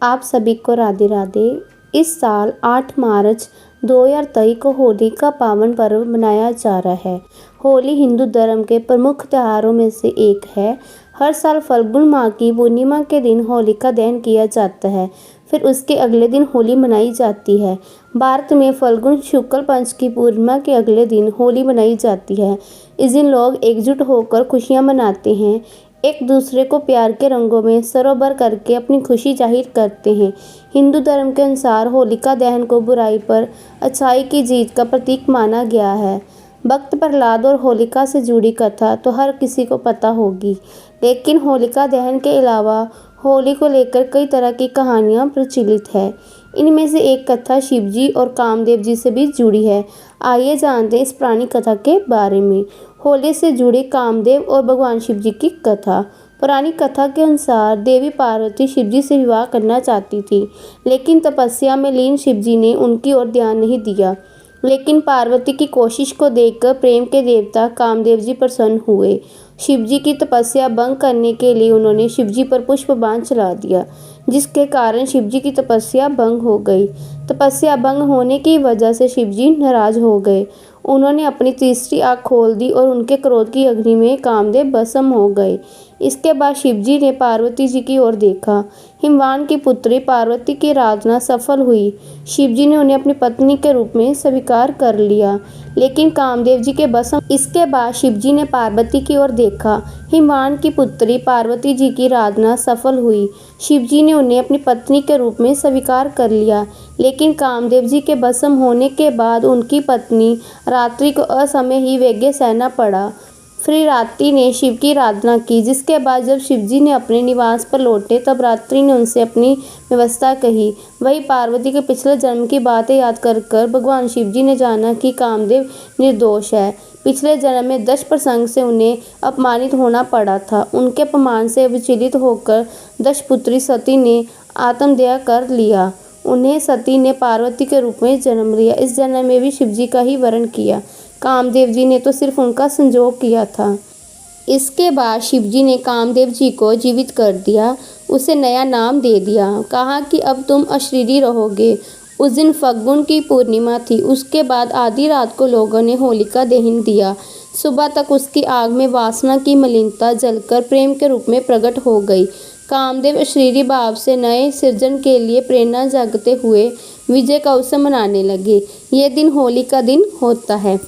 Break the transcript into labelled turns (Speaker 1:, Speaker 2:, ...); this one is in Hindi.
Speaker 1: आप सभी को राधे राधे। इस साल 8 मार्च 2023 को होली का पावन पर्व मनाया जा रहा है। होली हिंदू धर्म के प्रमुख त्योहारों में से एक है। हर साल फल्गुन माह की पूर्णिमा के दिन होलिका दहन किया जाता है, फिर उसके अगले दिन होली मनाई जाती है। भारत में फल्गुन शुक्ल पक्ष की पूर्णिमा के अगले दिन होली मनाई जाती है। इस दिन लोग एकजुट होकर खुशियां मनाते हैं, एक दूसरे को प्यार के रंगों में सरोवर करके अपनी खुशी जाहिर करते हैं। हिंदू धर्म के अनुसार होलिका दहन को बुराई पर अच्छाई की जीत का प्रतीक माना गया है। भक्त प्रहलाद और होलिका से जुड़ी कथा तो हर किसी को पता होगी, लेकिन होलिका दहन के अलावा होली को लेकर कई तरह की कहानियाँ प्रचलित है। इनमें से एक कथा शिवजी और कामदेव जी से भी जुड़ी है। आइए जानते हैं इस पुरानी कथा के बारे में। होली से जुड़ी कामदेव और भगवान शिवजी की कथा। पुरानी कथा के अनुसार देवी पार्वती शिवजी से विवाह करना चाहती थी, लेकिन तपस्या में लीन शिवजी ने उनकी ओर ध्यान नहीं दिया। लेकिन पार्वती की कोशिश को देखकर प्रेम के देवता कामदेव जी प्रसन्न हुए। शिवजी की तपस्या भंग करने के लिए उन्होंने शिवजी पर पुष्प बाण चला दिया, जिसके कारण शिवजी की तपस्या भंग हो गई। तपस्या भंग होने की वजह से शिवजी नाराज हो गए। उन्होंने अपनी तीसरी आँख खोल दी और उनके क्रोध की अग्नि में कामदेव भस्म हो गए। इसके बाद शिवजी ने पार्वती जी की ओर देखा। हिमवान की पुत्री पार्वती की आराधना सफल हुई। शिवजी ने उन्हें अपनी पत्नी के रूप में स्वीकार कर लिया, लेकिन कामदेव जी के भस्म। इसके बाद शिवजी ने पार्वती की ओर देखा। हिमवान की पुत्री पार्वती जी की आराधना सफल हुई। शिवजी ने उन्हें अपनी पत्नी के रूप में स्वीकार कर लिया, लेकिन कामदेव जी के भस्म होने के बाद उनकी पत्नी रात्रि को असमय ही यज्ञ सहना पड़ा। फिर रात्रि ने शिव की आराधना की, जिसके बाद जब शिवजी ने अपने निवास पर लौटे तब रात्रि ने उनसे अपनी व्यवस्था कही। वही पार्वती के पिछले जन्म की बातें याद कर भगवान शिवजी ने जाना कि कामदेव निर्दोष है। पिछले जन्म में दक्ष प्रसंग से उन्हें अपमानित होना पड़ा था। उनके अपमान से विचलित होकर दक्ष पुत्री सती ने आत्मदया कर लिया। उन्हें सती ने पार्वती के रूप में जन्म लिया। इस जन्म में भी शिवजी का ही वरण किया। कामदेव जी ने तो सिर्फ उनका संजोग किया था। इसके बाद शिवजी ने कामदेव जी को जीवित कर दिया, उसे नया नाम दे दिया। कहा कि अब तुम अशरीरी रहोगे। उस दिन फल्गुन की पूर्णिमा थी। उसके बाद आधी रात को लोगों ने होलिका दहन दिया। सुबह तक उसकी आग में वासना की मलिनता जलकर प्रेम के रूप में प्रकट हो गई। कामदेव अशरीरी भाव से नए सृजन के लिए प्रेरणा जगाते हुए विजय का उत्सव मनाने लगे। ये दिन होली का दिन होता है।